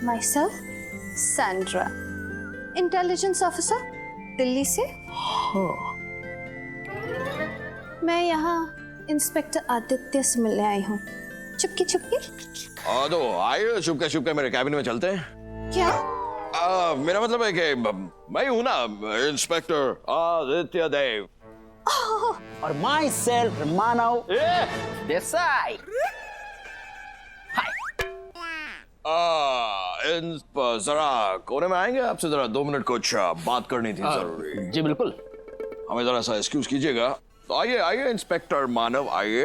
Myself, Sandra, intelligence officer, Delhi से। मैं यहाँ इंस्पेक्टर आदित्य से मिलने आई हूँ। चुपके चुपके। तो आइए चुपके चुपके मेरे कैबिन में चलते हैं। क्या? मेरा मतलब है कि मैं हूँ ना इंस्पेक्टर आदित्य देव। और माई सेल्फ मानव देसाई। जरा कोने में आएंगे, आपसे जरा 2 मिनट कुछ बात करनी थी जरूरी। जी बिल्कुल। हमें जरा सा एक्सक्यूज कीजिएगा। तो आइए आइए इंस्पेक्टर मानव आइए।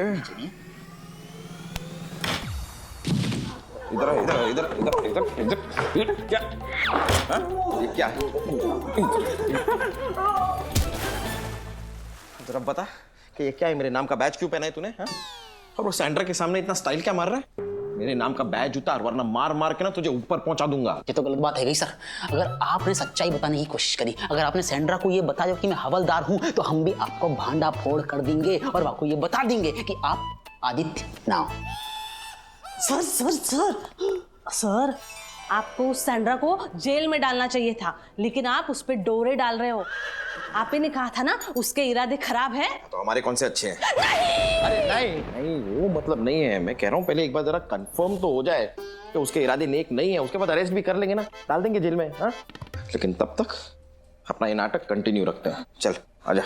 इधर इधर इधर इधर इधर क्या? ये क्या है? जरा बता कि ये क्या है? मेरे नाम का बैज क्यों पहना है तूने? हाँ? और वो सैंड्रा के सामने इतना स्टाइल क्या मार रहा है? मेरे नाम का बैज उतार वरना मार मार के ना तुझे ऊपर पहुंचा दूंगा। ये तो गलत बात है गई सर। अगर आपने सच्चाई बताने की कोशिश करी, अगर आपने सैंड्रा को ये बताया कि मैं हवलदार हूं, तो हम भी आपको भांडा फोड़ कर देंगे और आपको ये बता देंगे कि आप आदित्य ना हो। सर सर सर सर, आपको उस सैंड्रा को जेल में डालना चाहिए था, लेकिन आप उस पे डोरे डाल रहे हो। आप ही ने कहा था ना उसके इरादे खराब है। तो हमारे कौन से अच्छे हैं? अरे नहीं नहीं, वो मतलब नहीं है। मैं कह रहा हूँ पहले एक बार जरा कंफर्म तो हो जाए कि उसके इरादे नेक नहीं है, उसके बाद अरेस्ट भी कर लेंगे ना, डाल देंगे जेल में। हाँ, लेकिन तब तक अपना ये नाटक कंटिन्यू रखते हैं। चल आजा।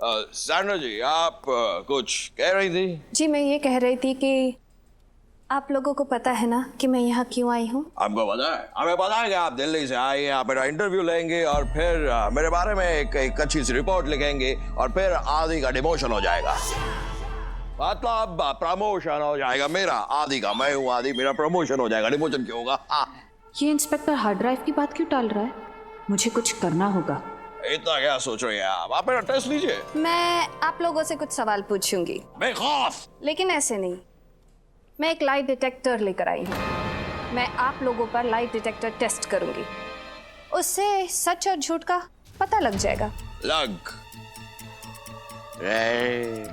सैंड्रा जी आप कुछ कह रही थी? जी मैं ये कह रही थी कि आप लोगों को पता है ना कि मैं यहाँ क्यों आई हूँ? आपको पता है? हमें पता है कि आप दिल्ली से आए हैं, आप मेरा इंटरव्यू लेंगे और फिर मेरे बारे में एक अच्छी सी रिपोर्ट लिखेंगे और फिर आदि का डिमोशन हो जाएगा। मतलब प्रमोशन हो जाएगा मेरा, आदि का। मैं हूँ आदि, मेरा प्रमोशन हो जाएगा। डिमोशन क्यों होगा? ये इंस्पेक्टर हार्ड ड्राइव की बात क्यों टाल रहा है? मुझे कुछ करना होगा। इतना क्या सोच रही हैं आप मेरा टेस्ट लीजिए। मैं आप लोगों से कुछ सवाल पूछूंगी, बेखौफ। लेकिन ऐसे नहीं। मैं एक लाइट डिटेक्टर लेकर आई हूँ। मैं आप लोगों पर लाइट डिटेक्टर टेस्ट करूंगी, उससे सच और झूठ का पता लग जाएगा। लग रे।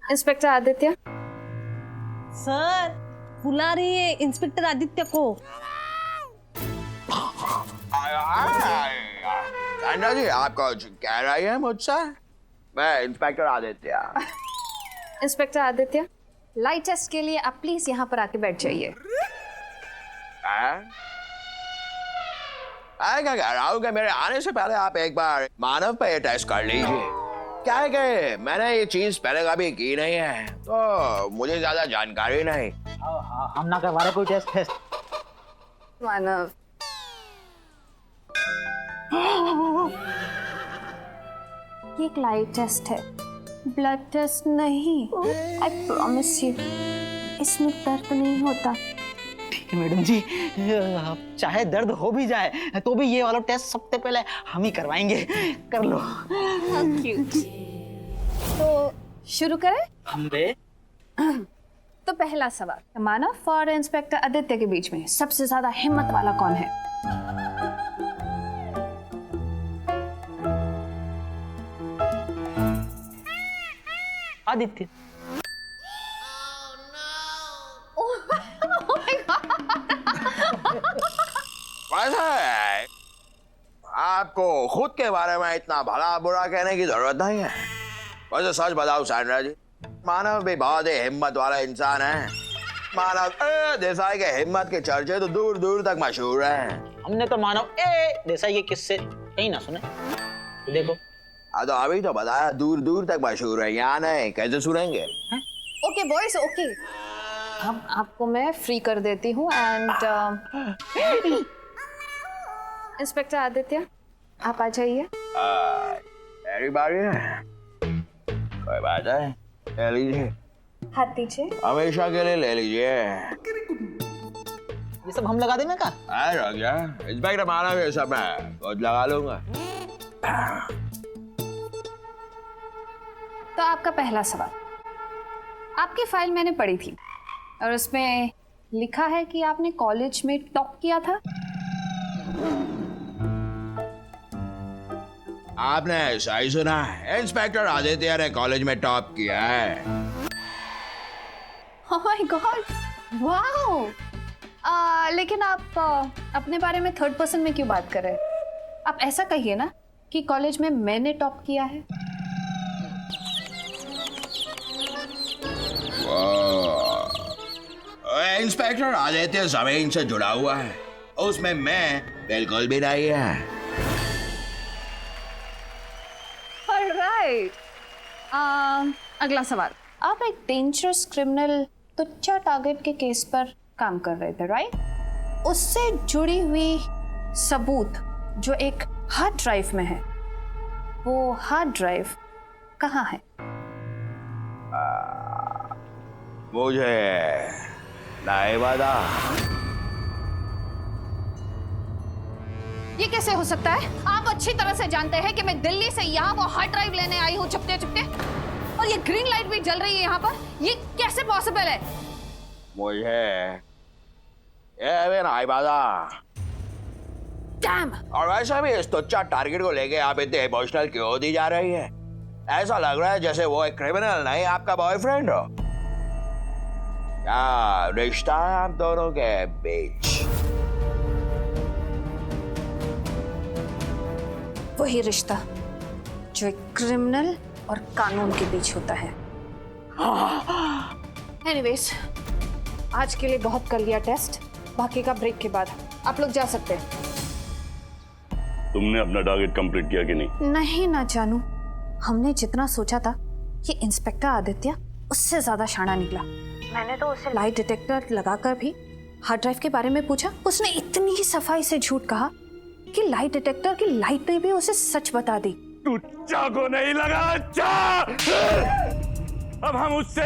इंस्पेक्टर आदित्य। सर बुला रही है इंस्पेक्टर आदित्य को। सैंड्रा जी आप कुछ कह रही है मुझसे? मैं inspector Aditya. Inspector Aditya, light test के लिए आप प्लीज यहाँ पर आके बैठ जाइए। क्या कह रहा हूँ कि मेरे आने से पहले आप एक बार मानव पे टेस्ट कर लीजिए। क्या है कि मैंने ये चीज पहले कभी की नहीं है, तो मुझे ज्यादा जानकारी नहीं। हम ना करवा रहे कोई टेस्ट। मानव, ये एक लाइट टेस्ट है, ब्लड टेस्ट नहीं। आई प्रॉमिस यू, इसमें दर्द नहीं होता। ठीक है मैडम जी, चाहे दर्द हो भी जाए तो भी ये वाला टेस्ट सबसे पहले हम ही करवाएंगे। कर लो। तो शुरू करें? हम बे। तो पहला सवाल, मानव और इंस्पेक्टर आदित्य के बीच में सबसे ज्यादा हिम्मत वाला कौन है? आदित्य। वैसे आपको खुद के बारे में इतना भला बुरा कहने की जरूरत नहीं है। वैसे सच बताओ सैंड्रा जी, मानव भी बहुत ही हिम्मत वाला इंसान है। मानव देसाई के हिम्मत के चर्चे तो दूर दूर तक मशहूर हैं। हमने तो मानव देसाई के किस्से कहीं ना सुने। तो देखो। तो अभी तो बताया दूर दूर तक मशहूर है, यहाँ नहीं, कैसे सुनेंगे? Okay boys, okay. अब आपको मैं फ्री कर देती हूँ एंड इंस्पेक्टर आदित्य आप आ जाइए। मेरी बारी है, कोई बात है, ले लीजिए। हाथ दीजिए। हमेशा के लिए ले लीजिए। ये सब हम लगा दें मैं का? इंस्पेक्टर मानव ये सब मैं खुद लगा लूंगा। तो आपका पहला सवाल, आपकी फाइल मैंने पढ़ी थी और उसमें लिखा है कि आपने कॉलेज में टॉप किया था। आपने सही सुना है, इंस्पेक्टर आदित्य ने कॉलेज में टॉप किया है। Oh my God, wow. लेकिन आप अपने बारे में थर्ड पर्सन में क्यों बात कर रहे हैं? आप ऐसा कहिए ना कि कॉलेज में मैंने टॉप किया है। इंस्पेक्टर आदित्य जमीन से जुड़ा हुआ है, उसमें मैं बिल्कुल भी नहीं है। ऑलराइट, अगला सवाल। आप एक डेंजरस क्रिमिनल तुच्चा टारगेट के केस पर काम कर रहे थे, राइट? उससे जुड़ी हुई सबूत जो एक हार्ड ड्राइव में है, वो हार्ड ड्राइव कहाँ है? मुझे नहीं पता। ये कैसे हो सकता है? आप अच्छी तरह से जानते हैं कि मैं दिल्ली से यहाँ वो हार्ड ड्राइव लेने आई हूँ चुपके चुपके, और ये ग्रीन लाइट भी जल रही है यहाँ पर। ये कैसे पॉसिबल है? मुझे ये भी नहीं पता। डैम! और वैसे भी इस तुच्चा टारगेट को लेके आप इतने इमोशनल क्यों होती जा रही है? ऐसा लग रहा है जैसे वो एक क्रिमिनल नहीं आपका बॉयफ्रेंड हो। क्या रिश्ता है आप दोनों के बीच? वही रिश्ता जो एक क्रिमिनल और कानून के बीच होता है। एनीवेज, आज के लिए बहुत कर लिया टेस्ट, बाकी का ब्रेक के बाद आप लोग जा सकते हैं। तुमने अपना टारगेट कंप्लीट किया कि नहीं? नहीं ना जानू, हमने जितना सोचा था ये इंस्पेक्टर आदित्य उससे ज्यादा शाना निकला। मैंने तो उसे लाइट डिटेक्टर लगाकर भी हार्ड ड्राइव के बारे में पूछा, उसने इतनी ही सफाई से झूठ कहा कि लाइट डिटेक्टर की लाइट ने भी उसे सच बता दी। तुच्चा को नहीं लगा? अच्छा, अब हम उससे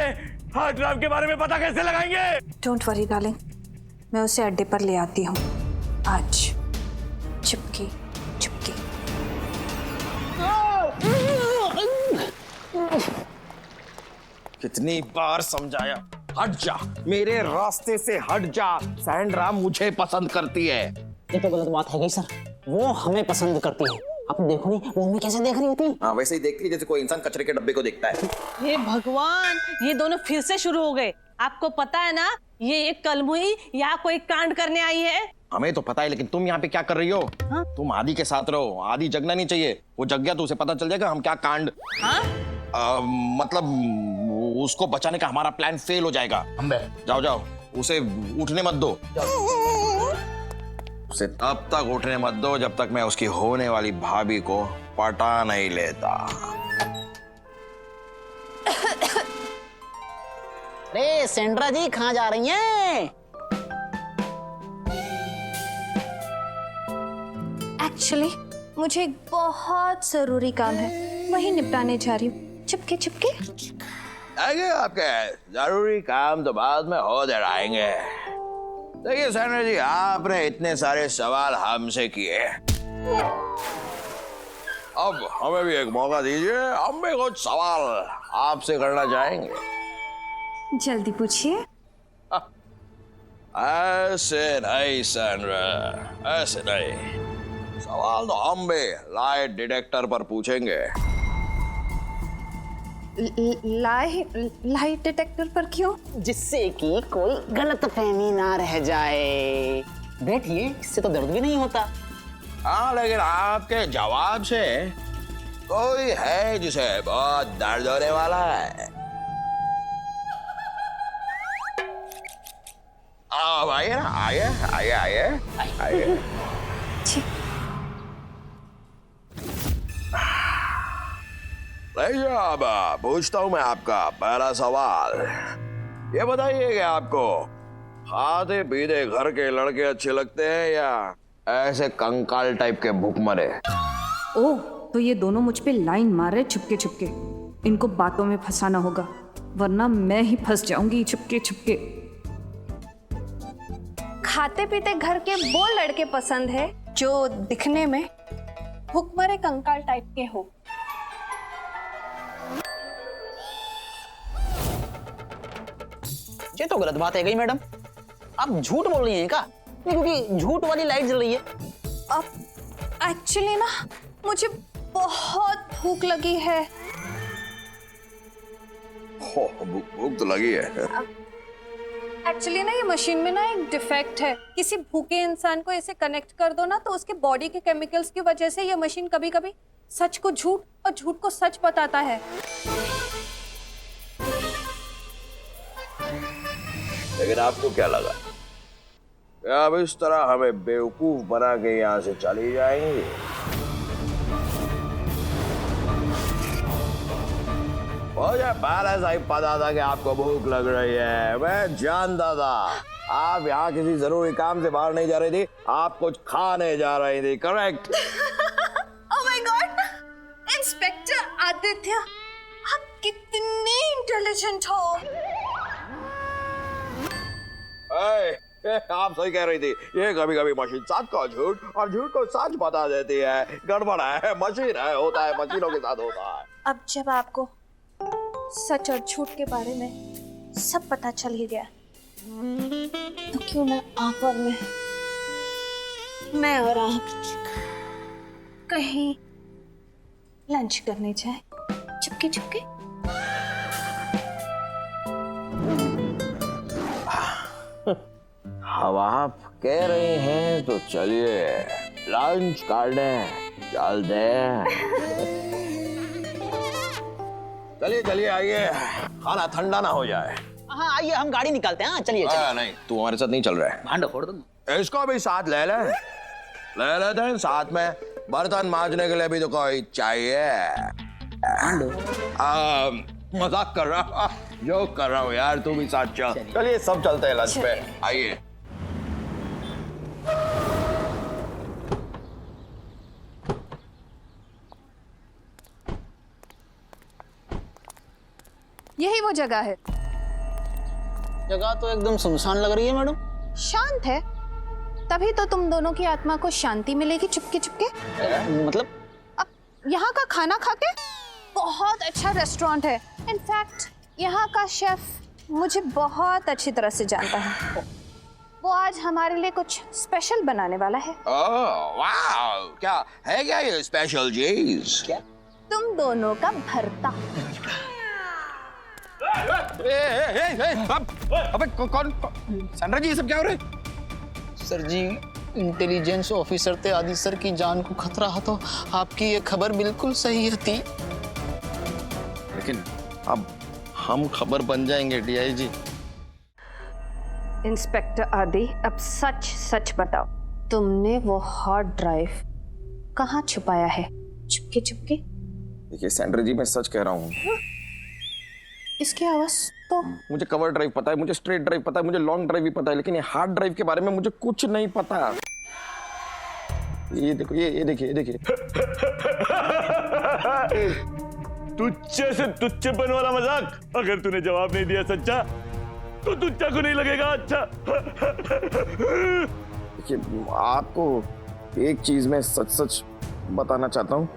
हार्ड ड्राइव के बारे में पता कैसे लगाएंगे? डोंट वरी डार्लिंग, मैं उसे अड्डे पर ले आती हूँ आज, चुपके चुपके। कितनी बार समझाया, हट जा, मेरे रास्ते से हट जा। सैंड्रा मुझे पसंद करती है। ये तो गलत बात है गई सर, वो हमें पसंद करती है। आप देखो नहीं वो हमें कैसे देख रही होती। हाँ, वैसे ही देखती है जैसे कोई इंसान कचरे के डब्बे को देखता है। हे भगवान, ये दोनों फिर से शुरू हो गए। आपको पता है ना ये एक कलमुही या कोई कांड करने आई है? हमें तो पता है, लेकिन तुम यहाँ पे क्या कर रही हो? हाँ? तुम आदि के साथ रहो, आदि जगना नहीं चाहिए। वो जग गया तो उसे पता चल जाएगा हम क्या कांड। हाँ? मतलब उसको बचाने का हमारा प्लान फेल हो जाएगा। जाओ जाओ, उसे उठने मत दो। उसे तब तक उठने मत दो जब तक मैं उसकी होने वाली भाभी को पटा नहीं लेता। अरे सेंड्रा जी कहाँ जा रही हैं? एक्चुअली मुझे एक बहुत जरूरी काम है, वही निपटाने जा रही हूँ, चुपके चुपके। आगे आपके जरूरी काम तो बाद में हो दे आएंगे। देखिए सैंड्रा जी, आपने इतने सारे सवाल हमसे किए, अब हमें भी एक मौका दीजिए, हम भी कुछ सवाल आपसे करना चाहेंगे। जल्दी पूछिए। ऐसे नहीं सैंड्रा, ऐसे नहीं। सवाल तो हम भी लाइट डिटेक्टर पर पूछेंगे। लाइट डिटेक्टर पर क्यों? जिससे कि कोई गलतफहमी ना रह जाए। बैठिए, इससे तो दर्द भी नहीं होता। हाँ, लेकिन आपके जवाब से कोई है जिसे बहुत दर्द होने वाला है। अब आइए ना, आइए आइए आइए आइए। लीजिए, अब पूछता हूं मैं आपका पहला सवाल। ये बताइए कि आपको खाते पीते घर के लड़के अच्छे लगते हैं या ऐसे कंकाल टाइप के भूखमरे? ओह, तो ये दोनों मुझ पे लाइन मार रहे चुपके चुपके। इनको बातों में फंसाना होगा, वरना मैं ही फंस जाऊंगी चुपके चुपके। खाते पीते घर के वो लड़के पसंद है जो दिखने में भूखमरे कंकाल टाइप के हो। ये तो गलत बात है गई मैडम, आप झूठ बोल रही हैं क्या? नहीं, क्योंकि झूठ वाली लाइट जल रही है। अब एक्चुअली ना मुझे बहुत भूख लगी है। भूख तो लगी है। एक्चुअली ना ये मशीन में ना एक डिफेक्ट है। किसी भूखे इंसान को ऐसे कनेक्ट कर दो ना तो उसके बॉडी के केमिकल्स की वजह से ये मशीन कभी कभी सच को झूठ और झूठ को सच बताता है। लेकिन आपको क्या लगा अब इस तरह हमें बेवकूफ बना के यहाँ से चली जाएंगी? मुझे पहले से ही पता था कि आपको भूख लग रही है। मैं जानता था आप यहाँ किसी जरूरी काम से बाहर नहीं जा रही थी, आप कुछ खाने जा रही थी। Correct? Oh my God, inspector Aditya, आप कितने इंटेलिजेंट हो। आप सही कह रही थी। ये कभी कभी मशीन सच को झूठ और झूठ को सच बता देती है। गड़बड़ है, मशीन है, होता है, मशीनों के साथ होता है। अब जब आपको सच और झूठ के बारे में सब पता चल ही गया तो क्यों ना आप और मैं और आप कहीं लंच करने जाए चुपके चुपके। अब आप कह रहे हैं तो चलिए लंच करने चलते हैं। चलिए चलिए आइए, खाना ठंडा ना हो जाए। हाँ आइए, हम गाड़ी निकालते हैं। हाँ चलिए चलिए। नहीं, तू हमारे साथ नहीं चल रहा है। भांडा फोड़ दो। इसको भी साथ ले लेते हैं। साथ में बर्तन मांजने के लिए भी तो कोई चाहिए। मजाक कर रहा, जोक कर रहा हूँ यार। तू भी साथ चल। चलिए सब चलते हैं लंच पे, आइए। यही वो जगह है। जगह तो एकदम सुनसान लग रही है मैडम। शांत है, तभी तो तुम दोनों की आत्मा को शांति मिलेगी चुपके चुपके। मतलब अब यहाँ का खाना खा के बहुत अच्छा रेस्टोरेंट है। इनफैक्ट यहाँ का शेफ मुझे बहुत अच्छी तरह से जानता है। वो आज हमारे लिए कुछ स्पेशल बनाने वाला है। ओह वाह, क्या है क्या ये स्पेशल चीज? क्या? तुम दोनों का भरता। अबे कौन? सैंड्रा जी, ये सब क्या हो रहा है? सर जी, इंटेलिजेंस ऑफिसर थे आदि सर की जान को खतरा है तो आपकी ये खबर बिल्कुल सही थी। लेकिन अब हम खबर बन जाएंगे डीआईजी। इंस्पेक्टर आदि, अब सच सच बताओ, तुमने वो हार्ड ड्राइव कहाँ छुपाया है चुपके चुपके? देखिए सैंड्रा जी, मैं सच कह रहा हूँ। इसकी आवाज तो मुझे कवर ड्राइव पता है, मुझे स्ट्रेट ड्राइव पता है, मुझे लॉन्ग ड्राइव भी पता है, लेकिन ये हार्ड ड्राइव के बारे में मुझे कुछ नहीं पता। ये देखो, ये देखिए। तुच्छे से तुच्छेपन वाला मजाक। अगर तूने जवाब नहीं दिया सच्चा तो तुच्चा को नहीं लगेगा अच्छा। देखिए, आपको एक चीज मैं सच सच बताना चाहता हूँ,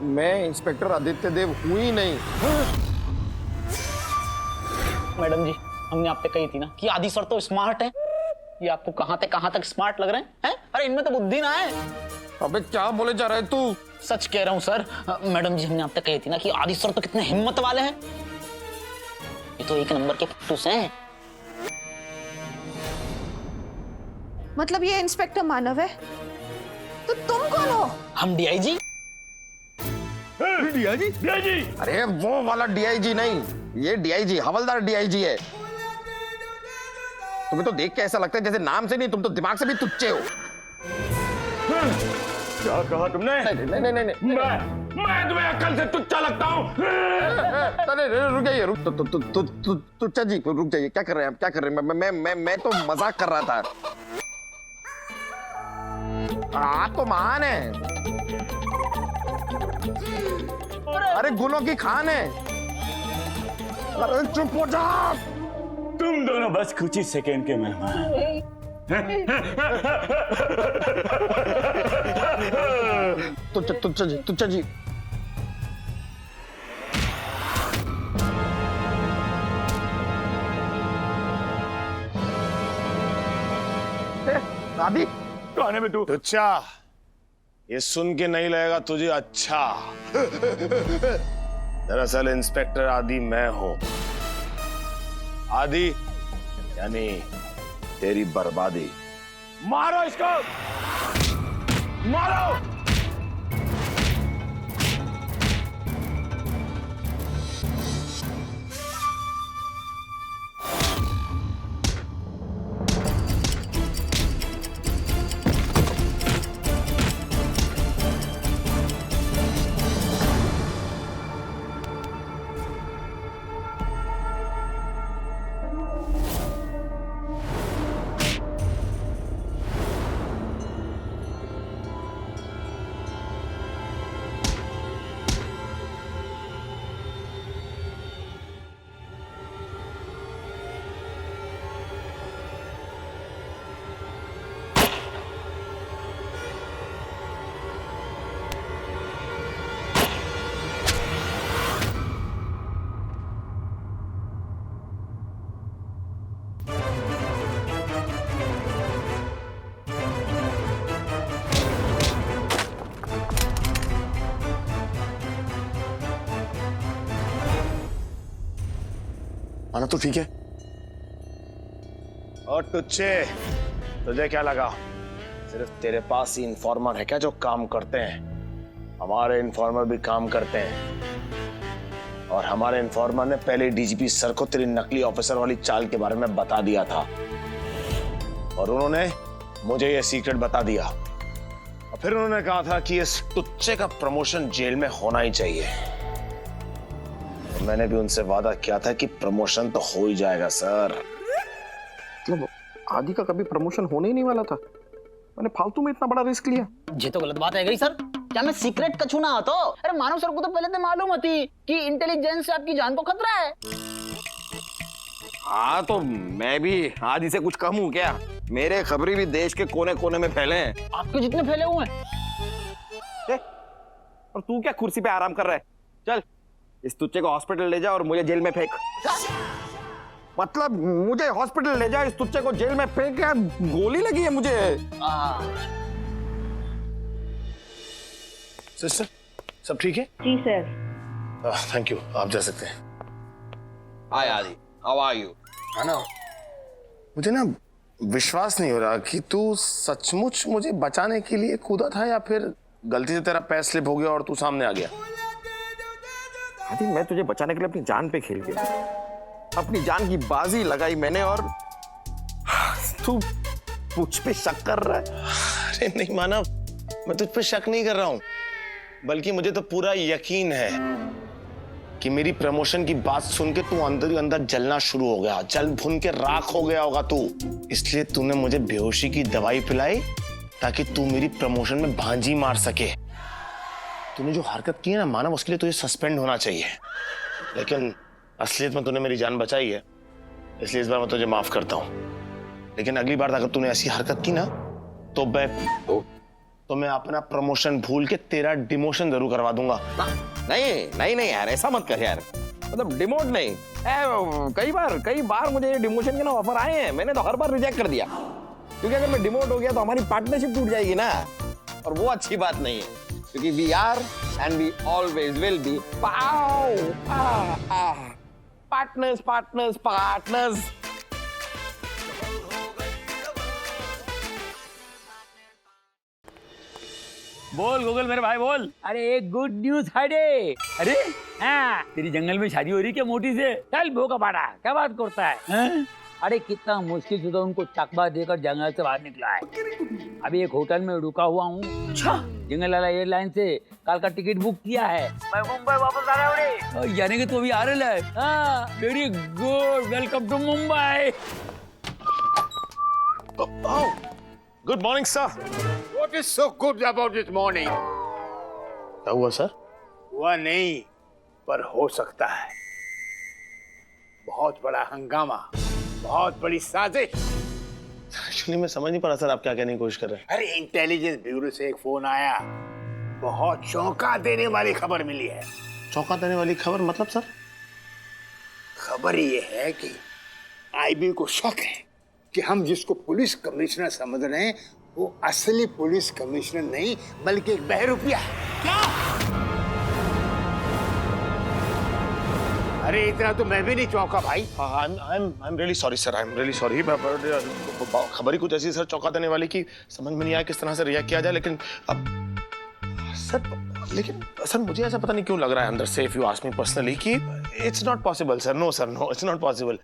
मैं इंस्पेक्टर आदित्य देव हूँ ही नहीं। मैडम जी, हमने आप पे कही थी ना कि आदि सर तो स्मार्ट है। ये आपको कहाँ तक स्मार्ट लग रहे हैं? अरे इनमें तो बुद्धि ना है। अबे क्या बोले जा रहा है तू? सच कह रहा हूँ सर। मैडम जी, हमने आप पे कही थी ना कि आदि सर तो कितने हिम्मत वाले हैं। ये तो एक नंबर के फट्टूस हैं। मतलब ये इंस्पेक्टर मानव है तो तुम कौन हो? हम डीआईजी। डीआईजी? अरे वो वाला डीआईजी नहीं, ये डीआईजी हवलदार डीआईजी है। तुम्हें तो देख के ऐसा लगता है जैसे नाम से नहीं, तुम तो दिमाग से भी तुच्चे हो। क्या कहा तुमने? नहीं। मैं तुम्हें अक्ल से तुच्चा लगता हूँ? रुक जाइए, तुच्चा जी रुक जाइए। क्या कर रहे हैं आप? क्या कर रहे हैं? मैं तो मजाक कर रहा था। आप तो महान है, अरे गुलों की खान है। अरे चुप हो जा। तुम दोनों बस कुछ ही सेकेंड के मेहमान। तुच्चा जी आदि कौन है बे तू? तुच्छा, ये सुन के नहीं लगेगा तुझे अच्छा। दरअसल इंस्पेक्टर आदि मैं हूं। आदि यानी तेरी बर्बादी। मारो इसको, मारो। आना तो ठीक है। और तुझे क्या लगा सिर्फ तेरे पास ही इन्फॉर्मर है क्या जो काम करते हैं? हमारे इन्फॉर्मर भी काम करते हैं और हमारे इन्फॉर्मर ने पहले डीजीपी सर को तेरी नकली ऑफिसर वाली चाल के बारे में बता दिया था और उन्होंने मुझे यह सीक्रेट बता दिया और फिर उन्होंने कहा था कि इस टुच्चे का प्रमोशन जेल में होना ही चाहिए। तो मैंने भी उनसे वादा किया था कि प्रमोशन तो हो ही जाएगा सर। मतलब आदि का कभी प्रमोशन होने ही नहीं वाला था, मैंने फालतू में इतना बड़ा रिस्क लिया। ये तो गलत बात है गई सर। क्या मैं सीक्रेट का छूना हो तो? अरे मानव सर को तो पहले से मालूम थी कि इंटेलिजेंस से आपकी जान को खतरा है। हाँ तो मैं भी आदि से कुछ कम हूँ क्या? मेरे खबरें भी देश के कोने कोने में फैले हैं। आपके जितने फैले हुए हैं। और तू क्या कुर्सी पे आराम कर रहा है? चल इस तुच्चे को हॉस्पिटल ले जा और मुझे जेल में फेंक। मतलब मुझे हॉस्पिटल ले जा, इस तुच्चे को जेल में फेंक। यार गोली लगी है मुझे। सिस्टर सब ठीक है? जी सर। थैंक यू, आप जा सकते हैं। हाय आदि, हाउ आर यू? है ना, मुझे ना विश्वास नहीं हो रहा कि तू सचमुच मुझे बचाने के लिए कूदा था या फिर गलती से तेरा पैर स्लिप हो गया और तू सामने आ गया। आदि मैं तुझे बचाने के लिए अपनी जान पे खेल गया, अपनी जान की बाजी लगाई मैंने और तू मुझ पे शक कर रहा है। अरे नहीं मानव, मैं तुझ पे शक नहीं कर रहा हूं, बल्कि मुझे तो पूरा यकीन है कि मेरी प्रमोशन की बात सुन के तू अंदर ही अंदर जलना शुरू हो गया, जल भुन के राख हो गया होगा तू। इसलिए तूने मुझे बेहोशी की दवाई पिलाई ताकि तू मेरी प्रमोशन में भांजी मार सके। तूने जो हरकत की है ना मानव, उसके लिए तुझे सस्पेंड होना चाहिए, लेकिन असलियत में तूने मेरी जान बचाई है, इसलिए इस बार मैं तुझे माफ करता हूं। लेकिन अगली बार अगर तूने ऐसी हरकत की ना तो मैं अपना प्रमोशन भूल के तेरा डिमोशन जरूर करवा दूंगा। नहीं यार, ऐसा मत कर यार। मतलब डिमोट नहीं, कई बार मुझे डिमोशन के ना ऑफर आए हैं, मैंने तो हर बार रिजेक्ट कर दिया, क्योंकि अगर मैं डिमोट हो गया तो हमारी पार्टनरशिप टूट जाएगी ना, और वो अच्छी बात नहीं है, क्योंकि we are and we always will be partners. बोल गूगल मेरे भाई बोल। अरे एक गुड न्यूज है रे। अरे हाँ, तेरी जंगल में शादी हो रही क्या मोटी से? चल भोगा पाड़ा, क्या बात करता है हाँ? अरे कितना मुश्किल से तो उनको चकवा देकर जंगल से बाहर निकला है। अभी एक होटल में रुका हुआ हूँ। जंगल वाला एयरलाइन से कल का टिकट बुक किया है, मैं मुंबई वापस आ रहा हूँ। यानी कि तू अभी आ रहा है? हाँ, very good, welcome to Mumbai. Good morning sir. What is so good about this morning? क्या हुआ सर? हुआ नहीं, पर हो सकता है। बहुत बड़ा हंगामा, बहुत बड़ी साजिश। एक्चुअली मैं समझ नहीं पा रहा सर, आप क्या कहने की कोशिश कर रहे हैं? अरे इंटेलिजेंस ब्यूरो से एक फोन आया, बहुत चौंका देने वाली खबर मिली है। चौंका देने वाली खबर मतलब सर? खबर ये है कि आईबी को शक है कि हम जिसको पुलिस कमिश्नर समझ रहे हैं वो असली पुलिस कमिश्नर नहीं बल्कि एक बहरूपिया है। क्या? अरे इतना तो मैं भी नहीं चौंका भाई। I am really sorry sir, I am really sorry. खबर ही कुछ ऐसी सर चौंका देने वाली कि समझ में नहीं आया किस तरह से रिएक्ट किया जाए। लेकिन अब सर मुझे ऐसा पता नहीं क्यों लग रहा है अंदर से, if you ask me personally, कि it's not possible sir. No sir, no, it's not possible.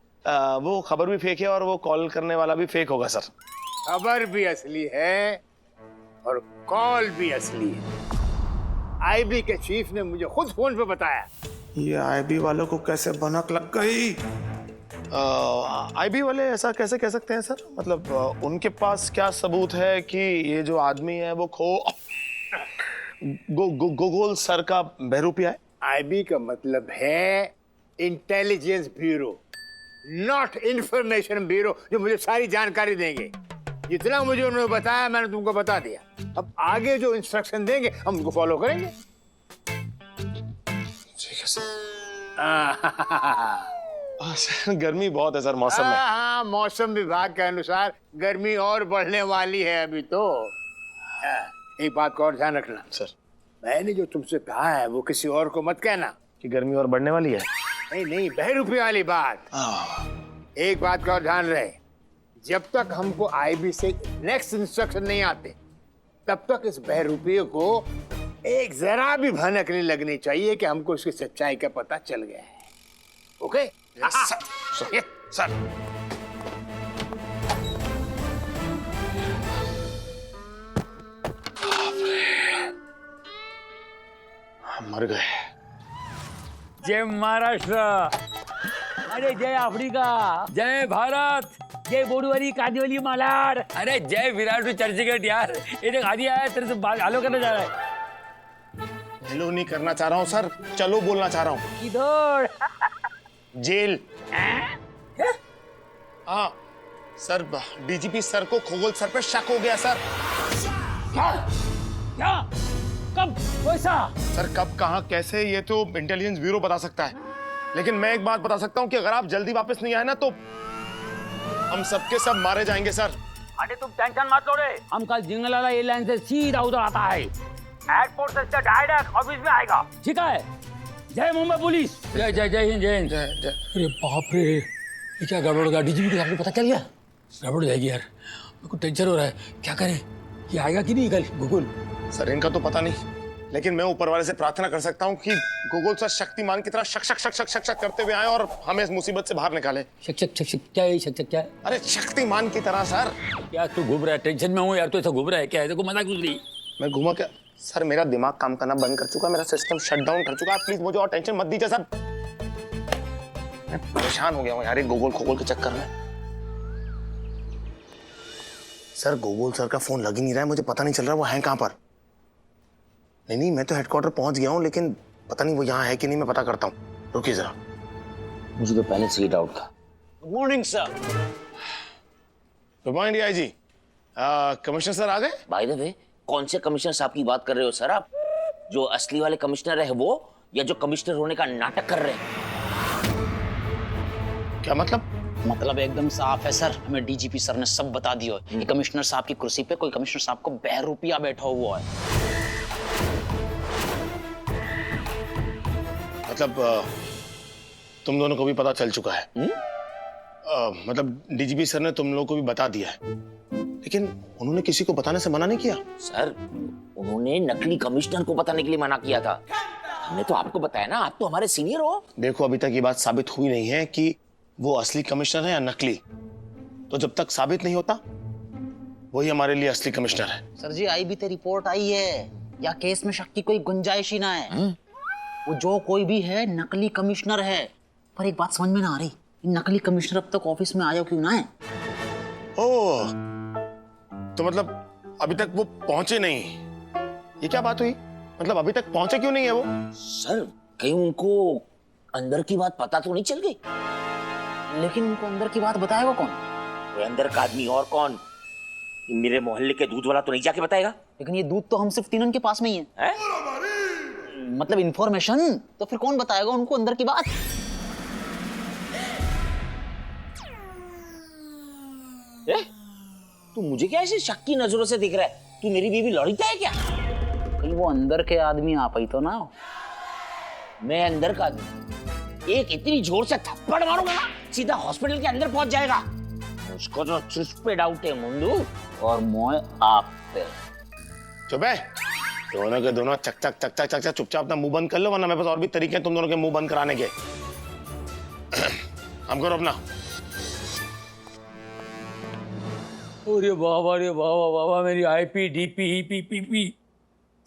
वो खबर भी फेक है और वो कॉल करने वाला भी फेक होगा सर। खबर भी असली है और कॉल भी असली है। आईबी के चीफ ने मुझे खुद फोन पे बताया। ये आईबी वालों को कैसे भनक लग गई? आईबी वाले ऐसा कैसे कह सकते हैं सर? मतलब उनके पास क्या सबूत है कि ये जो आदमी है वो गोगोल सर का बहरूपिया है? आईबी का मतलब है intelligence bureau, not information bureau, जो मुझे सारी जानकारी देंगे। जितना मुझे उन्होंने बताया मैंने तुमको बता दिया। अब आगे जो इंस्ट्रक्शन देंगे हम उनको फॉलो करेंगे। ठीक है सर। सर गर्मी बहुत है सर मौसम में। हाँ, मौसम विभाग के अनुसार गर्मी और बढ़ने वाली है अभी तो। एक बात का और ध्यान रखना सर। मैंने जो तुमसे कहा है वो किसी और को मत कहना कि गर्मी और बढ़ने वाली है। नहीं, बहरूपी वाली बात। एक बात का और ध्यान रहे, जब तक हमको आईबी से नेक्स्ट इंस्ट्रक्शन नहीं आते तब तक इस बहरूपी को एक जरा भी भनक नहीं लगनी चाहिए कि हमको इसकी सच्चाई का पता चल गया है। ओके? सर मर गए। जय महाराष्ट्र, अरे जय अफ्रीका, जय भारत, जय बोडूवाली कांदीवाली मालाड, अरे जय विराट चर्चगेट यार। ये देख आदि आया तेरे से बात हेलो करने जा रहा है। हेलो नहीं करना चाह रहा हूँ सर, चलो बोलना चाह रहा हूँ। किधर? जेल। हाँ सर, डीजीपी सर को खोगोल सर पे शक हो गया सर। क्या? कब? कैसा? सर कब, कहाँ, कैसे, ये तो इंटेलिजेंस ब्यूरो बता सकता है। लेकिन मैं एक बात बता सकता हूँ कि अगर आप जल्दी वापस नहीं आए ना तो हम सबके सब मारे जाएंगे सर। अरे तुम टेंशन मत लो रे, हम कल जिंगलाला एयरलाइन से सीधा उधर आता है, एयरपोर्ट से डायरेक्ट ऑफिस में आएगा। ठीक है? जय मुंबई पुलिस। जय जय जय हिंद, जय हिंद। अरे बाप रे, ये क्या गड़बड़ होगा? डीजीपी को आपको पता चल गया? गड़बड़ हो जाएगी यार, मेरे को टेंशन हो रहा है। क्या करें? ये आएगा कि नहीं कल गूगल? सर इनका तो पता नहीं, लेकिन मैं ऊपर वाले से प्रार्थना कर सकता हूँ कि गूगल सर शक्तिमान की तरह शक शक शक शक शक शक करते हुए आए और हमें इस मुसीबत से बाहर निकाले। शक शक शक शक क्या है? शक शक क्या है? अरे शक्तिमान की तरह सर। क्या तू घूम रहा है? टेंशन में हूँ यार, तू ऐसा घूम रहा है क्या? ऐसे को मजाक कुछ नहीं। मैं घूमा क्या सर? मेरा दिमाग काम करना बंद कर चुका, मेरा सिस्टम शट डाउन कर चुका। प्लीज मुझे और टेंशन मत दीजिए सर, मैं परेशान हो गया हूँ यार ये गूगल खोगोल के चक्कर में। सर गूगल सर का फोन लग ही नहीं रहा है, मुझे पता नहीं चल रहा वो है कहाँ पर। नहीं, मैं तो हेडक्वार्टर पहुंच गया हूँ, लेकिन पता नहीं वो यहाँ है कि नहीं, मैं पता करता हूँ। रुकिए जरा, मुझे तो पहले से ही डाउट था। Good morning sir. Good morning DIG. Commissioner sir आ गए? बाय द वे, कौन से कमिश्नर साहब की बात कर रहे हो सर आप? जो असली वाले कमिश्नर है वो, या जो कमिश्नर होने का नाटक कर रहे हैं? क्या मतलब? मतलब एकदम साफ है सर, हमें डीजीपी सर ने सब बता दिया है कि कमिश्नर साहब की कुर्सी पे कोई कमिश्नर साहब को बहरूपिया बैठा हुआ है। मतलब तुम दोनों को भी पता चल चुका है? मतलब डीजीपी सर ने तुम लोगों को भी बता दिया है, लेकिन उन्होंने किसी को बताने से मना नहीं किया? सर उन्होंने नकली कमिश्नर को बताने के लिए मना किया था। हमने तो आपको बताया ना, आप तो हमारे सीनियर हो। देखो अभी तक ये बात साबित हुई नहीं है कि वो असली कमिश्नर है या नकली, तो जब तक साबित नहीं होता वही हमारे लिए असली कमिश्नर है। सर जी आईबी ते रिपोर्ट आई है, या केस में शक की कोई गुंजाइश ही ना है। वो जो कोई भी है नकली कमिश्नर है। पर एक बात समझ में ना आ रही, नकली कमिश्नर अब तक ऑफिस में आया क्यों ना है? ओह, तो मतलब अभी तक वो पहुंचे नहीं, ये क्या बात हुई? मतलब अभी तक पहुंचे क्यों नहीं है वो? सर कहीं उनको अंदर की बात पता तो नहीं चल गई? लेकिन उनको अंदर की बात बताएगा कौन? वो अंदर का आदमी और कौन? मेरे मोहल्ले के दूध वाला तो नहीं जाके बताएगा? लेकिन ये दूध तो हम सिर्फ तीनों के पास में ही है। मतलब इन्फॉर्मेशन तो फिर कौन बताएगा उनको अंदर की बात? तू मुझे क्या ऐसे शक की नजरों से दिख रहा है? तू मेरी बीवी लड़ीता है क्या? कहीं वो अंदर के आदमी आ पाई तो ना हो। मैं अंदर का आदमी एक इतनी जोर से थप्पड़ मारूंगा ना सीधा हॉस्पिटल के अंदर पहुंच जाएगा। उसको तो चुस्त पे डाउट है मुंडू, और मोए आप पे। चुप है, दोनों के दोनों चक चक चक चक चक चक चुपचाप अपना मुंह बंद कर लो, वरना मेरे पास और भी तरीके हैं तुम दोनों के मुंह बंद कराने के। हम करो अपना। अरे बाबा मेरी आईपी डीपी पीपी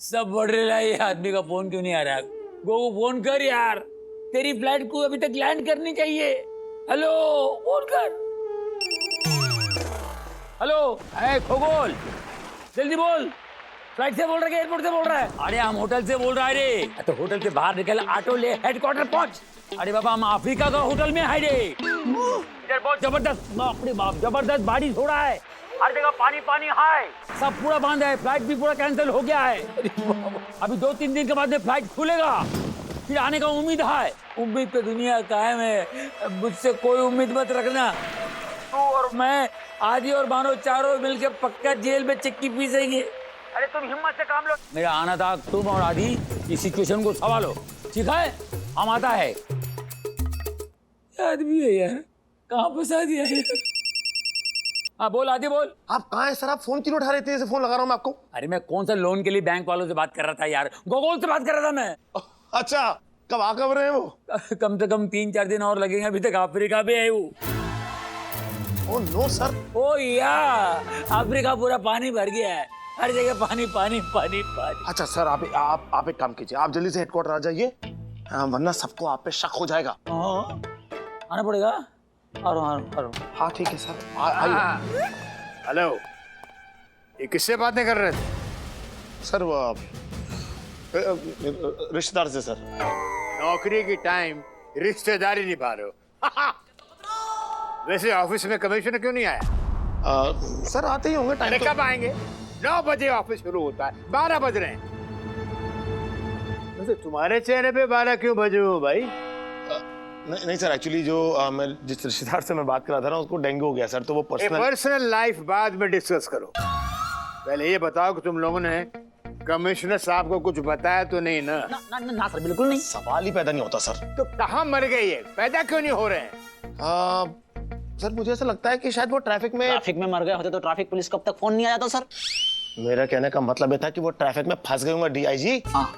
सब बढ़ रहा है। ये आदमी का फोन क्यों नहीं आ रहा? गो फोन कर यार, तेरी फ्लाइट को अभी तक लैंड करनी चाहिए। हेलो, फोन कर। हेलो, ए खगोल, जल्दी बोल। फ्लाइट से बोल रहा है, एयरपोर्ट से बोल रहा है? अरे हम होटल से बोल रहा है रे। तो होटल से बाहर निकल, ऑटो ले, हेडक्वार्टर पहुंच। अरे बाबा, हम अफ्रीका का होटल में है रे। इधर बहुत जबरदस्त, बाप रे बाप, जबरदस्त बारिश हो रहा है, हर जगह पानी पानी है, सब पूरा बंद है, फ्लाइट भी पूरा कैंसिल हो गया है। अभी 2-3 दिन के बाद में फ्लाइट खुलेगा, फिर आने का उम्मीद है। उम्मीद तो दुनिया कायम है, मुझसे कोई उम्मीद मत रखना। तू और मैं, आदि और बानो चारों मिलकर पक्का जेल में चक्की पीसेंगे। अरे तुम हिम्मत से काम लो। मेरा आना था, तुम और आदि इस सिचुएशन को संभालो, ठीक है? हम आता है। आदमी है यार, कहाँ फंसा दिया है? हाँ बोल आदि, बोल। आप कहाँ हैं सर? आप फोन क्यों उठा रहे थे? फोन लगा रहा हूँ मैं आपको। अरे मैं कौन सा लोन के लिए बैंक वालों से बात कर रहा था यार, गोगोल से बात कर रहा था मैं। अच्छा, कब आ कब रहे हैं वो? कम से कम 3-4 दिन और लगेंगे, अभी तक अफ्रीका पे है वो। Oh no sir. ओ यार, अफ्रीका पूरा पानी भर गया है, हर जगह पानी पानी पानी पानी। अच्छा सर, आप एक काम कीजिए, आप जल्दी से हेडक्वार्टर आ जाइए, वरना सबको आप पे शक हो जाएगा। हाँ, आना पड़ेगा। हाँ ठीक है सर, आइए। हेलो, ये किससे बातें कर रहे थे? सर वो रिश्तेदार से सर। नौकरी की टाइम रिश्तेदारी निभा रहे हो। वैसे ऑफिस में कमिश्नर क्यों नहीं आया? सर आते ही होंगे टाइम। कब आएंगे? 9 बजे ऑफिस शुरू होता है, 12 बज रहे हैं। वैसे तुम्हारे चेहरे पे 12 क्यों बजे हो भाई? नहीं सर, एक्चुअली जो मैं जिस रिश्तेदार से मैं बात कर रहा था ना, उसको डेंगू हो गया सर, तो वो पर्सनल लाइफ बाद में डिस्कस करो। पहले ये बताओ कि तुम लोगों ने कमिश्नर साहब को कुछ बताया तो नहीं ना? ना सर, बिल्कुल नहीं। सवाल ही पैदा नहीं होता सर। तो कहाँ मर गई है? पैदा क्यों नहीं हो रहे हैं? सर मुझे ऐसा लगता है कि शायद वो ट्रैफिक में मर गए होते तो ट्रैफिक पुलिस कब तक फोन नहीं आया था सर? मेरा कहने का मतलब ये था कि वो ट्रैफिक में फंस गए होंगे डीआईजी। हाँ,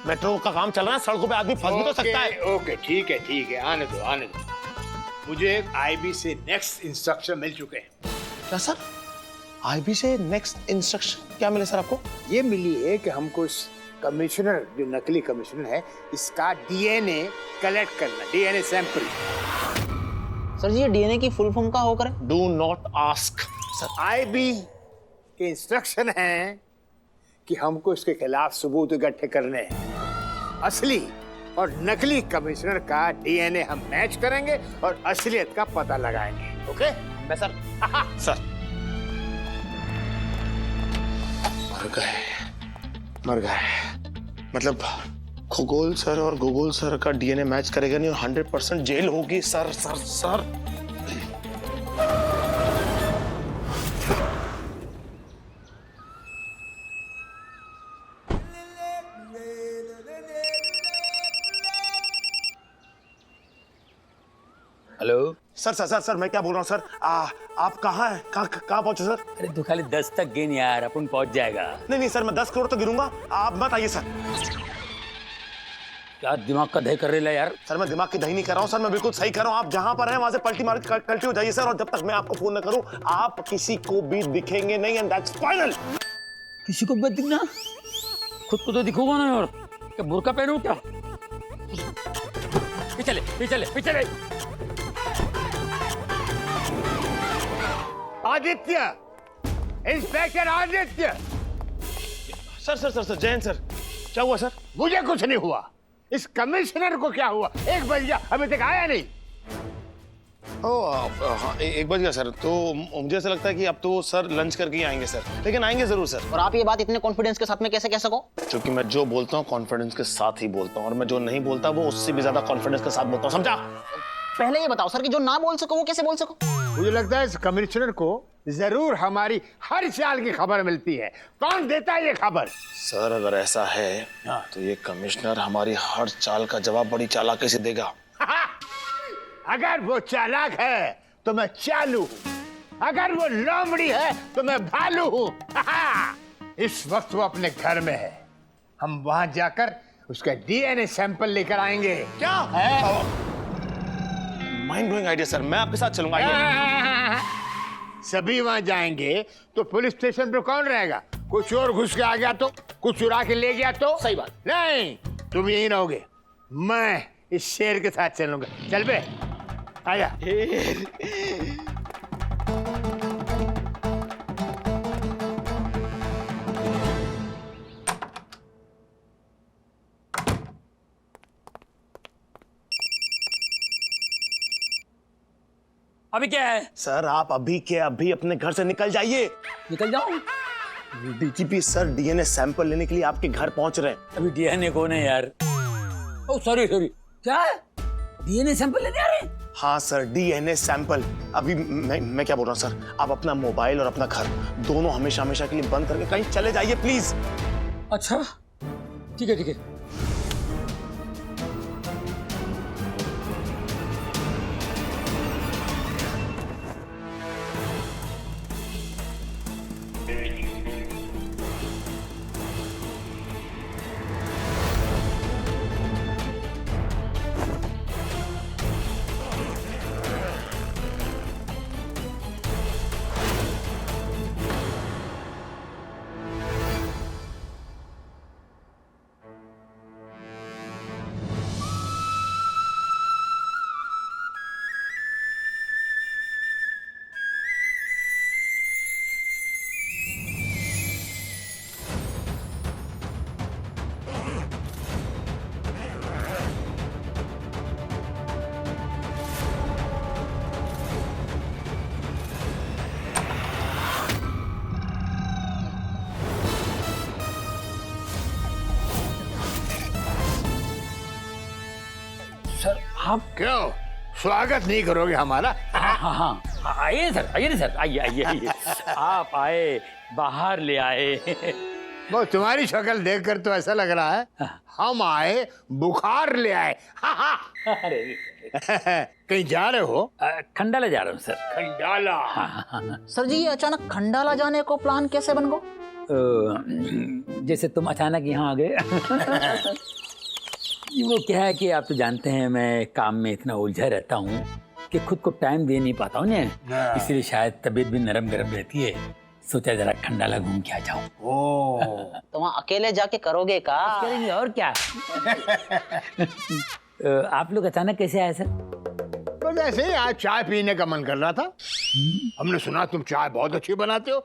मेट्रो का काम चल रहा है, सड़कों पे आदमी फंस भी तो सकता है। ओके, ठीक है, आने दो। मुझे आईबी से नेक्स्ट इंस्ट्रक्शन मिल चुके हैं। क्या सर? आईबी से नेक्स्ट इंस्ट्रक्शन क्या मिले सर आपको? ये मिली है कि हमको इस कमिश्नर, जो नकली कमिश्नर है, इसका डीएनए कलेक्ट करना, डीएनए सैंपल। सर जी, ये डीएनए की फुल फॉर्म का होकर है? Do not ask sir. IB के इंस्ट्रक्शन हैं कि हमको इसके खिलाफ सबूत इकट्ठे करने हैं। असली और नकली कमिश्नर का डीएनए हम मैच करेंगे और असलियत का पता लगाएंगे। Okay sir? सर मर गए मतलब खगोल सर और गोगोल सर का डीएनए मैच करेगा नहीं और 100% जेल होगी सर। हेलो सर मैं क्या बोल रहा हूँ सर, आप कहाँ हैं? कहाँ पहुंचे सर? अरे तू खाली 10 तक गिन यार, अपन पहुंच जाएगा। नहीं सर, मैं 10 करोड़ तो गिरूंगा, आप मत आइए सर। क्या दिमाग का दही कर रहे है यार? सर मैं दिमाग की दही नहीं कर रहा हूँ सर, मैं बिल्कुल सही कर रहा हूँ। आप जहां पर हैं वहां से पलटी मार कल्टी हो जाइए सर, और जब तक मैं आपको फोन न करूं आप किसी को भी दिखेंगे नहीं, एंड दैट्स फाइनल। किसी को भी दिखना? खुद को तो दिखूंगा ना यार, क्या बुर्का पहनूं क्या? पीछे Aditya, inspector Aditya. Sir Jain sir, क्या हुआ सर? मुझे कुछ नहीं हुआ, इस कमिश्नर को क्या हुआ? 1 बज गया, अभी तक आया नहीं। हाँ 1 बज गया सर, तो मुझे ऐसा लगता है कि अब तो सर लंच करके ही आएंगे सर, लेकिन आएंगे जरूर सर। और आप ये बात इतने कॉन्फिडेंस के साथ में कैसे कह सको? क्योंकि मैं जो बोलता हूँ कॉन्फिडेंस के साथ ही बोलता हूँ, और मैं जो नहीं बोलता वो उससे भी ज्यादा कॉन्फिडेंस के साथ बोलता हूँ, समझा? पहले ये बताओ सर कि जो ना बोल सको वो कैसे बोल सको? मुझे लगता है इस कमिश्नर को जरूर हमारी हर चाल की खबर मिलती है। कौन देता है ये खबर? सर अगर ऐसा है तो ये कमिश्नर हमारी हर चाल का जवाब बड़ी चालाकी से देगा। अगर वो चालाक है तो मैं चालू हूँ, अगर वो लोमड़ी है तो मैं भालू हूँ। इस वक्त वो अपने घर में है, हम वहां जाकर उसका डीएनए सैंपल लेकर आएंगे। क्या? माइंड ब्लोइंग आइडिया सर, मैं आपके साथ चलूंगा। सभी वहां जाएंगे तो पुलिस स्टेशन पर कौन रहेगा? कुछ चोर घुस के आ गया तो, कुछ चुरा के ले गया तो? सही बात। नहीं, तुम यहीं रहोगे, मैं इस शेर के साथ चलूंगा। चल बे, आजा। अभी क्या है? सर आप अभी के अभी अपने घर से निकल जाइए। निकल जाऊं? डीजीपी सर डीएनए सैंपल लेने के लिए आपके घर पहुंच रहे हैं। अभी डीएनए कौन है यार? ओ सॉरी सॉरी, क्या डीएनए सैंपल लेने आ रहे हैं? हाँ सर, डीएनए सैंपल। अभी मैं क्या बोल रहा हूँ सर, आप अपना मोबाइल और अपना घर दोनों हमेशा हमेशा के लिए बंद करके कहीं चले जाइए प्लीज। अच्छा ठीक है ठीक है। सर आप क्यों स्वागत नहीं करोगे हमारा? हाँ हाँ हाँ, आइए सर, आइए ना सर, आइए आइए आइए। आप आए, बाहर ले आए। वो तुम्हारी शक्ल देखकर तो ऐसा लग रहा है हम आए बुखार ले आए। अरे कहीं जा रहे हो? खंडाला जा रहा हूँ सर। खंडाला? सर जी ये अचानक खंडाला जाने को प्लान कैसे बन गो? जैसे तुम अचानक यहाँ आ गए। वो क्या है कि आप तो जानते हैं मैं काम में इतना उलझा रहता हूँ कि खुद को टाइम दे नहीं पाता हूँ ना, इसलिए शायद तबीयत भी नरम गरम रहती है। सोचा जरा खंडाला घूम के आ जाऊं। तो वहाँ अकेले जाके करोगे का? करेंगे और क्या। आप लोग अचानक कैसे आए सर? बस ऐसे ही आज चाय पीने का मन कर रहा था। हमने सुना तुम चाय बहुत अच्छी बनाते हो।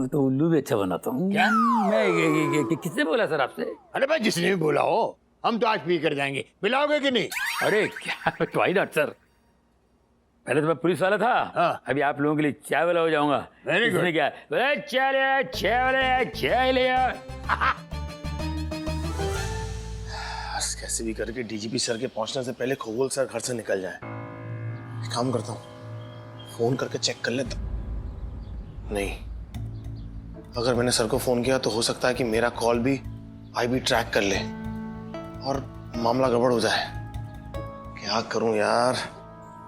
तो उल्लू भी अच्छा बनाता हूँ। मैं किसने बोला सर आपसे? अरे भाई जिसने भी बोला हो, हम तो आज पी कर जाएंगे। पिलाओगे कि नहीं? अरे क्या, व्हाई नॉट सर। पहले तो मैं पुलिस वाला था, हाँ। अभी आप लोगों के लिए चाय वाला हो जाऊंगा। Very good. इसमें क्या है? चाय लिया। बस कैसे भी करके डीजीपी सर के पहुंचने से पहले खगोल सर घर से निकल जाए। एक काम करता हूँ, फोन करके चेक कर लेता। नहीं, अगर मैंने सर को फोन किया तो हो सकता है कि मेरा कॉल भी आईबी ट्रैक कर ले और मामला गड़बड़ हो जाए। क्या करूं यार?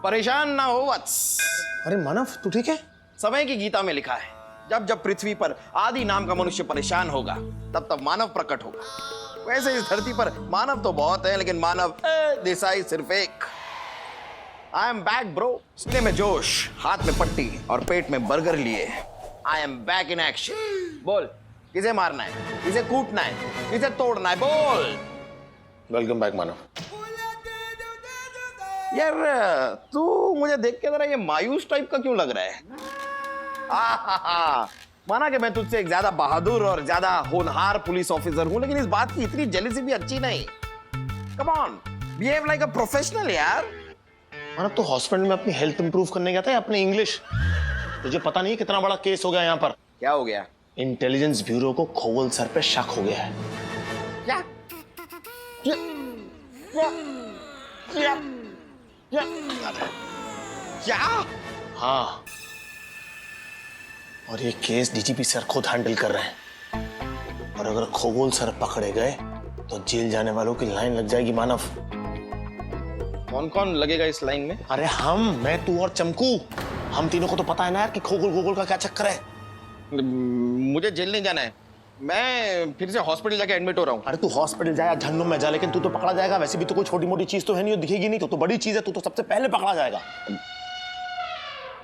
परेशान ना हो वत्स। अरे मानव तू ठीक है? समय की गीता में लिखा है, जब जब पृथ्वी पर आदि नाम का मनुष्य परेशान होगा तब तब मानव प्रकट होगा। वैसे इस धरती पर मानव तो बहुत है, लेकिन मानव देसाई सिर्फ एक। I am back bro. सीने में जोश, हाथ में पट्टी और पेट में बर्गर लिए I am back in action. बोल, किसे मारना है, किसे कूटना है, किसे तोड़ना है, बोल। वेलकम बैक मानव। यार तू मुझे देख के जरा ये मायूस टाइप का क्यों लग रहा है? माना कि मैं तुझसे एक ज्यादा बहादुर और ज्यादा होनहार पुलिस ऑफिसर हूं, लेकिन इस बात की इतनी जेलसी भी अच्छी नहीं। Come on, behave like a professional यार। मानव तो हॉस्पिटल में अपनी हेल्थ इंप्रूव करने गया था या अपने इंग्लिश? तुझे पता नहीं कितना बड़ा केस हो गया यहाँ पर? क्या हो गया? इंटेलिजेंस ब्यूरो को खोवल सर पे शक हो गया है। क्या? क्या? हाँ, और ये केस डीजीपी सर खुद हैंडल कर रहे हैं। और अगर खगोल सर पकड़े गए तो जेल जाने वालों की लाइन लग जाएगी मानव। कौन कौन लगेगा इस लाइन में? अरे मैं तू और चमकू, हम तीनों को तो पता है ना यार कि खगोल का क्या चक्कर है। मुझे जेल नहीं जाना है, मैं फिर से हॉस्पिटल जाके एडमिट हो रहा हूँ। अरे तू हॉस्पिटल जाए, जहन्नुम में जा, लेकिन तू तो पकड़ा जाएगा। वैसे भी तो कोई छोटी मोटी चीज तो है नहीं, दिखेगी नहीं, तो बड़ी चीज है, तू तो सबसे पहले पकड़ा जाएगा।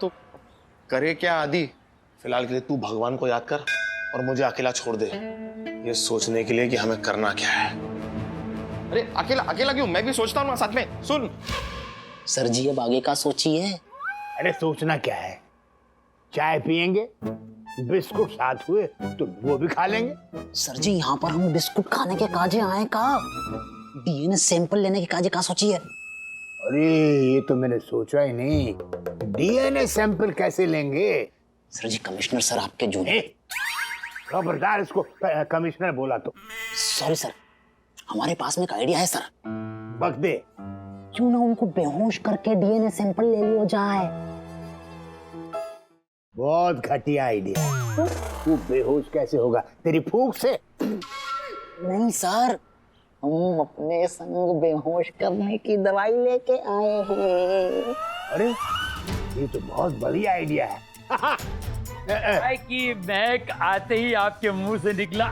तो करे क्या आदि? फिलहाल के लिए तू भगवान को याद कर और मुझे अकेला छोड़ दे, ये सोचने के लिए कि हमें करना क्या है। अरे अकेला क्यों? मैं भी सोचता हूँ ना साथ में। सुन सर जी, अब आगे का सोचिए। अरे सोचना क्या है, चाय पियेंगे, बिस्कुट साथ हुए तो वो भी खा लेंगे। सर जी, यहाँ पर हम बिस्कुट खाने के काजे आए का, डीएनए सैंपल लेने के काजे का सोचिए। अरे ये तो मैंने सोचा ही नहीं, डीएनए सैंपल कैसे लेंगे? सर जी, कमिश्नर सर आपके जूनियर। खबरदार इसको कमिश्नर बोला तो। सॉरी सर, हमारे पास में एक आइडिया है सर। बक दे। क्यों ना उनको बेहोश करके डीएनए सैंपल ले लिया जाए। बहुत घटिया आइडिया। तू बेहोश कैसे होगा? तेरी फूंक से? नहीं सर, हम अपने संग बेहोश करने की दवाई लेके आए हैं। अरे ये तो बहुत बढ़िया आइडिया है। चाय की महक आते ही आपके मुंह से निकला।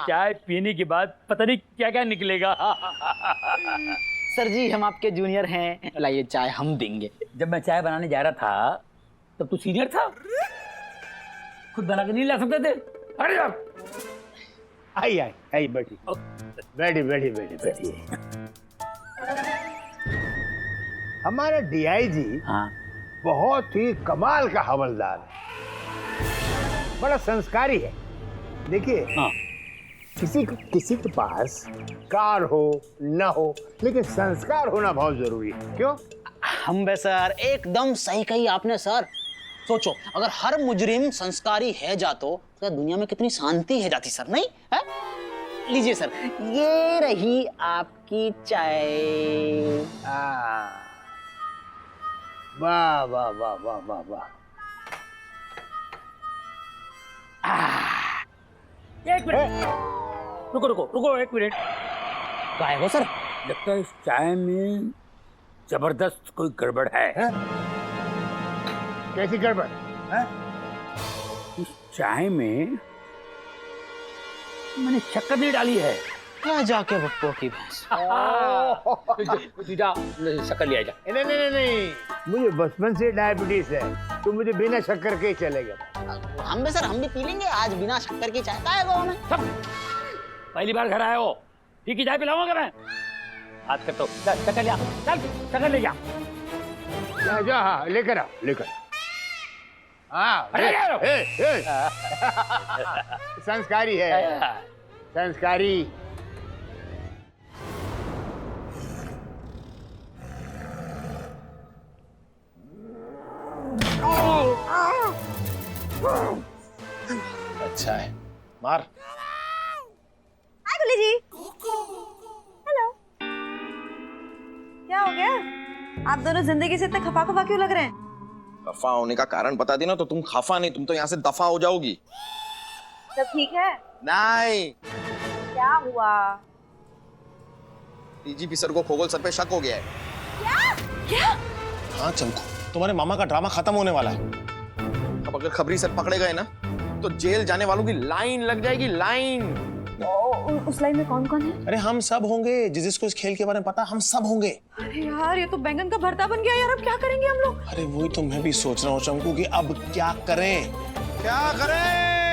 चाय पीने के बाद पता नहीं क्या क्या निकलेगा। सर जी, हम आपके जूनियर हैं, लाइए चाय हम देंगे। जब मैं चाय बनाने जा रहा था तब तू सीनियर था, खुद बना के नहीं ला सकते थे? अरे आई बैठी बैठी। हमारा डीआईजी हाँ, बहुत ही कमाल का हवलदार है, बड़ा संस्कारी है। देखिए हाँ। किसी के पास कार हो ना हो, लेकिन संस्कार होना बहुत जरूरी है। क्यों? हम बे सर, एकदम सही कही आपने सर। सोचो, अगर हर मुजरिम संस्कारी है जातो तो दुनिया में कितनी शांति है जाती सर, नहीं है? लीजिए सर, ये रही आपकी चाय। वाह वाह वाह वाह वाह वाह। एक मिनट, रुको एक मिनट। काय हो सर? लगता है इस चाय में जबरदस्त कोई गड़बड़ है। कैसी गड़बड़? इस चाय में मैंने शक्कर नहीं डाली है। क्या जाके बप्पो की भैंस। शक्कर लिया जा। नहीं, मुझे बचपन से डायबिटीज है, तो मुझे बिना शक्कर के ही चलेगा। हम भी सर, हम भी पी लेंगे आज बिना शक्कर की चाय। काय गो हमें? पहली बार घर आए हो, ठीक ही चाय पिलाऊंगा मैं। हाथ कर तो शक्कर लिया, चल शक्कर ले जा। हाँ, लेकर आ। हाँ, संस्कारी है, संस्कारी। अच्छा है, मार। हाय गुल्ली जी। हेलो। क्या हो गया? आप दोनों जिंदगी से इतने खफा क्यों लग रहे हैं? खफा होने का कारण बता दी ना तो तुम खफा नहीं, तुम तो यहाँ से दफा हो जाओगी। सब ठीक है? नहीं, क्या हुआ? डीजीपी सर को खगोल सर पे शक हो गया है। क्या? हाँ चमकू, तुम्हारे मामा का ड्रामा खत्म होने वाला है। अब अगर खबरी सर पकड़े गए ना तो जेल जाने वालों की लाइन लग जाएगी, लाइन। उस लाइन में कौन है? अरे हम सब होंगे, जिसको इस खेल के बारे में पता, हम सब होंगे। अरे यार, ये तो बैंगन का भरता बन गया यार। अब क्या करेंगे हम लोग? अरे वही तो मैं भी सोच रहा हूँ चमकू कि अब क्या करें। क्या करें?